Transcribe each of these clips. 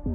Yo,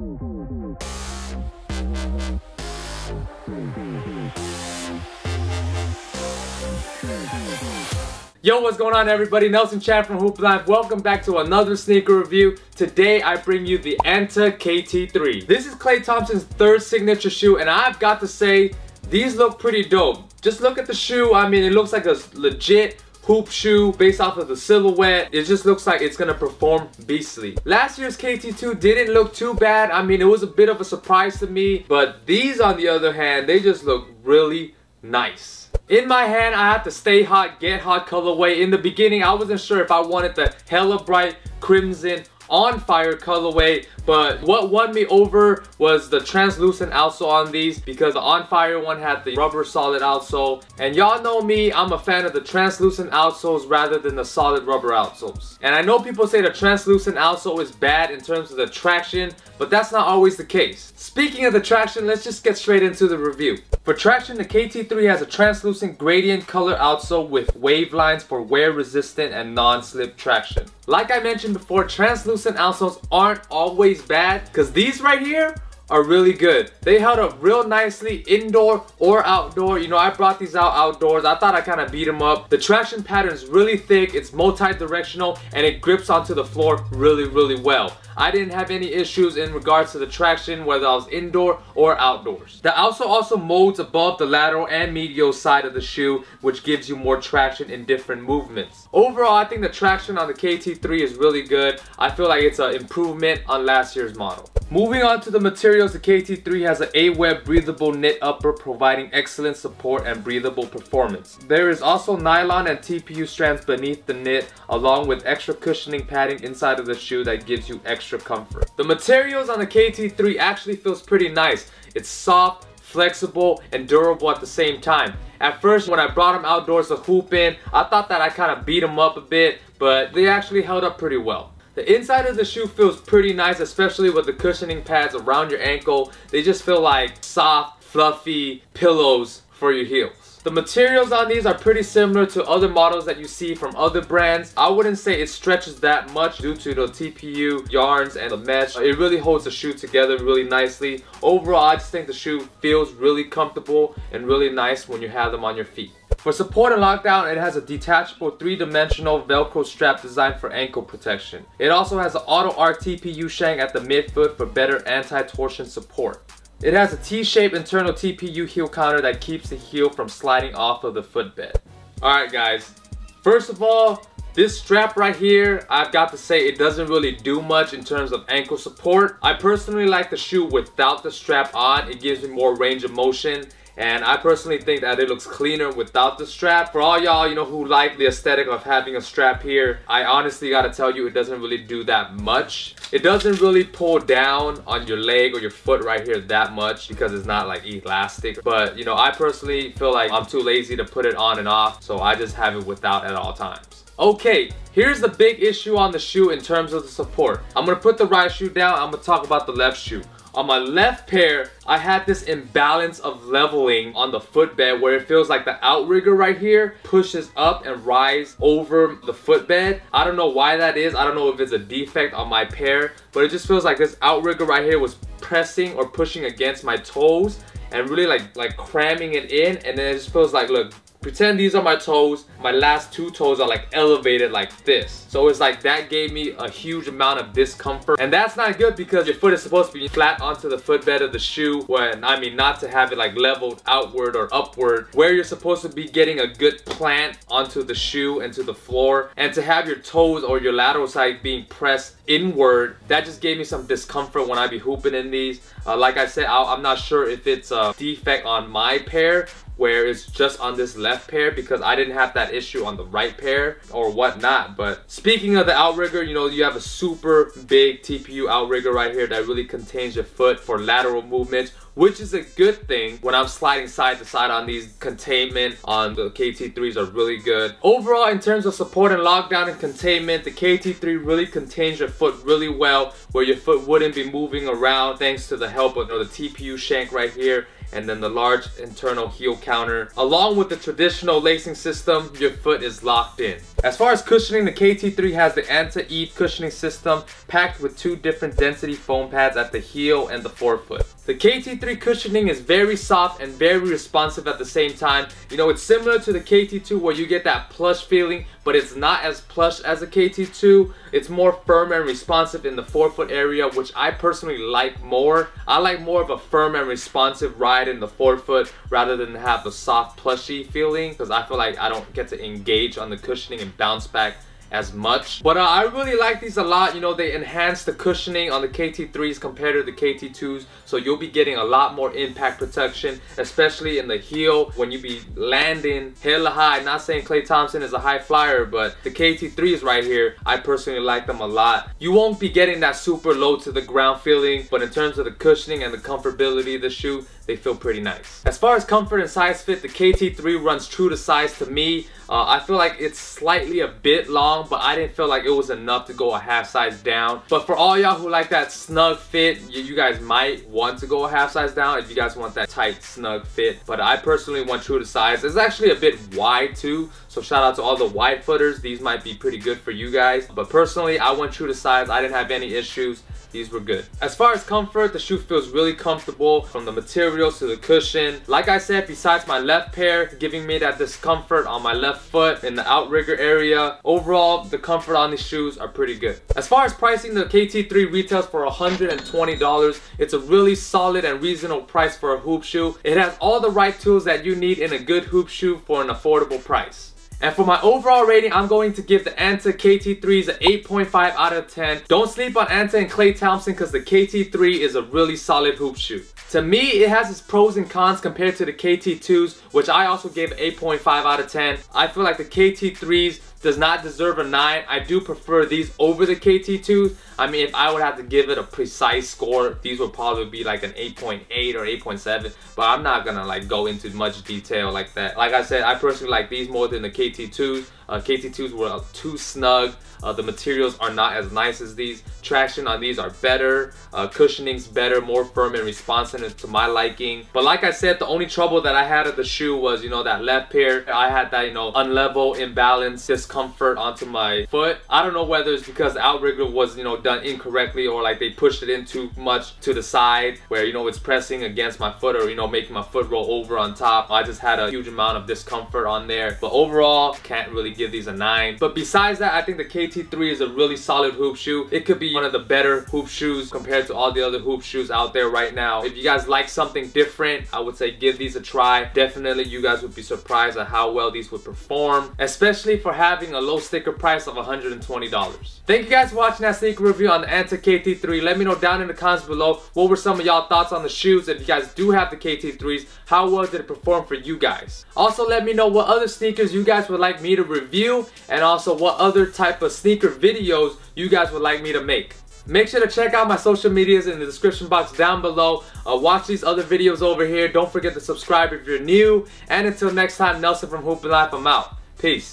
what's going on everybody? Nelson Chan from Hoop Life. Welcome back to another sneaker review. Today I bring you the Anta KT3. This is Klay Thompson's third signature shoe, and I've got to say, these look pretty dope. Just look at the shoe. I mean, it looks like a legit hoop shoe based off of the silhouette. It just looks like it's gonna perform beastly. Last year's KT2 didn't look too bad. I mean, it was a bit of a surprise to me, but these on the other hand, they just look really nice. In my hand, I had the Stay Hot, Get Hot colorway. In the beginning, I wasn't sure if I wanted the hella bright crimson on fire colorway, but what won me over was the translucent outsole on these, because the on fire one had the rubber solid outsole, and y'all know me, I'm a fan of the translucent outsoles rather than the solid rubber outsoles. And I know people say the translucent outsole is bad in terms of the traction, but that's not always the case. Speaking of the traction, let's just get straight into the review. For traction, the KT3 has a translucent gradient color outsole with wave lines for wear resistant and non-slip traction. Like I mentioned before, translucent outsoles aren't always bad, because these right here are really good. They held up real nicely indoor or outdoor. You know, I brought these out outdoors. I thought I kind of beat them up. The traction pattern is really thick, it's multi-directional, and it grips onto the floor really well. I didn't have any issues in regards to the traction, whether I was indoor or outdoors. The outsole also molds above the lateral and medial side of the shoe, which gives you more traction in different movements. Overall, I think the traction on the KT3 is really good. I feel like it's an improvement on last year's model. Moving on to the materials, the KT3 has an A-web breathable knit upper, providing excellent support and breathable performance. There is also nylon and TPU strands beneath the knit, along with extra cushioning padding inside of the shoe that gives you extra comfort. The materials on the KT3 actually feels pretty nice. It's soft, flexible, and durable at the same time. At first, when I brought them outdoors to hoop in, I thought that I kind of beat them up a bit, but they actually held up pretty well. The inside of the shoe feels pretty nice, especially with the cushioning pads around your ankle. They just feel like soft, fluffy pillows for your heels. The materials on these are pretty similar to other models that you see from other brands. I wouldn't say it stretches that much due to the TPU yarns and the mesh. It really holds the shoe together really nicely. Overall, I just think the shoe feels really comfortable and really nice when you have them on your feet. For support and lockdown, it has a detachable 3-dimensional Velcro strap designed for ankle protection. It also has an auto arc TPU shank at the midfoot for better anti-torsion support. It has a T-shaped internal TPU heel counter that keeps the heel from sliding off of the footbed. Alright guys, first of all, this strap right here, I've got to say it doesn't really do much in terms of ankle support. I personally like the shoe without the strap on. It gives me more range of motion. And I personally think that it looks cleaner without the strap. For all y'all, you know, who like the aesthetic of having a strap here, I honestly gotta tell you, it doesn't really do that much. It doesn't really pull down on your leg or your foot right here that much because it's not like elastic. But, you know, I personally feel like I'm too lazy to put it on and off, so I just have it without at all times. Okay, here's the big issue on the shoe in terms of the support. I'm gonna put the right shoe down, I'm gonna talk about the left shoe. On my left pair, I had this imbalance of leveling on the footbed where it feels like the outrigger right here pushes up and rise over the footbed. I don't know why that is. I don't know if it's a defect on my pair, but it just feels like this outrigger right here was pressing or pushing against my toes and really like cramming it in, and then it just feels like, look, pretend these are my toes. My last two toes are like elevated like this. So it's like that gave me a huge amount of discomfort. And that's not good because your foot is supposed to be flat onto the footbed of the shoe. When, I mean, not to have it like leveled outward or upward, where you're supposed to be getting a good plant onto the shoe and to the floor. And to have your toes or your lateral side being pressed inward, that just gave me some discomfort when I be hooping in these. Like I said, I'm not sure if it's a defect on my pair where it's just on this left pair, because I didn't have that issue on the right pair or whatnot. But speaking of the outrigger, you know, you have a super big TPU outrigger right here that really contains your foot for lateral movements, which is a good thing. When I'm sliding side to side on these, containment on the KT3s are really good. Overall, in terms of support and lockdown and containment, the KT3 really contains your foot really well, where your foot wouldn't be moving around thanks to the help of the TPU shank right here. and then the large internal heel counter. Along with the traditional lacing system, your foot is locked in. As far as cushioning, the KT3 has the Anta Eve cushioning system packed with 2 different density foam pads at the heel and the forefoot. The KT3 cushioning is very soft and very responsive at the same time. You know, it's similar to the KT2 where you get that plush feeling, but it's not as plush as the KT2. It's more firm and responsive in the forefoot area, which I personally like more. I like more of a firm and responsive ride in the forefoot rather than have the soft plushy feeling, because I feel like I don't get to engage on the cushioning and bounce back as much. But I really like these a lot. You know, they enhance the cushioning on the KT3s compared to the KT2s, so you'll be getting a lot more impact protection, especially in the heel when you be landing hella high. Not saying Klay Thompson is a high flyer, but the KT3s right here, I personally like them a lot. You won't be getting that super low to the ground feeling, but in terms of the cushioning and the comfortability of the shoe, they feel pretty nice. As far as comfort and size fit, the KT3 runs true to size to me. I feel like it's slightly a bit long, but I didn't feel like it was enough to go a half size down. But for all y'all who like that snug fit, you guys might want to go a half size down if you guys want that tight, snug fit. But I personally want true to size. It's actually a bit wide too, so shout out to all the wide footers. These might be pretty good for you guys. But personally, I went true to size. I didn't have any issues. These were good. As far as comfort, the shoe feels really comfortable from the materials to the cushion. Like I said, besides my left pair giving me that discomfort on my left foot in the outrigger area, overall the comfort on these shoes are pretty good. As far as pricing, the KT3 retails for $120. It's a really solid and reasonable price for a hoop shoe. It has all the right tools that you need in a good hoop shoe for an affordable price. And for my overall rating, I'm going to give the Anta KT3s an 8.5 out of 10. Don't sleep on Anta and Klay Thompson, because the KT3 is a really solid hoop shoe. To me, it has its pros and cons compared to the KT2s, which I also gave an 8.5 out of 10. I feel like the KT3s does not deserve a 9. I do prefer these over the KT2s. I mean, if I would have to give it a precise score, these would probably be like an 8.8 or 8.7, but I'm not gonna like go into much detail like that. Like I said, I personally like these more than the KT2s. KT2s were too snug. The materials are not as nice as these. Traction on these are better. Cushioning's better, more firm and responsive to my liking. But like I said, the only trouble that I had at the shoe was, you know, that left pair. I had that, you know, unlevel, imbalance, discomfort onto my foot. I don't know whether it's because the outrigger was, you know, done incorrectly, or like they pushed it in too much to the side where, you know, it's pressing against my foot, or, you know, making my foot roll over on top. I just had a huge amount of discomfort on there. But overall, can't really give these a 9. But besides that, I think the KT3 is a really solid hoop shoe. It could be one of the better hoop shoes compared to all the other hoop shoes out there right now. If you guys like something different, I would say give these a try. Definitely, you guys would be surprised at how well these would perform, especially for having a low sticker price of $120. Thank you guys for watching that sneaker review on the Anta KT3. Let me know down in the comments below what were some of y'all thoughts on the shoes. If you guys do have the KT3s, how well did it perform for you guys? Also, let me know what other sneakers you guys would like me to review, and also what other type of sneaker videos you guys would like me to make. Make sure to check out my social medias in the description box down below. Watch these other videos over here. Don't forget to subscribe if you're new. And until next time, Nelson from Hoop and Life, I'm out. Peace.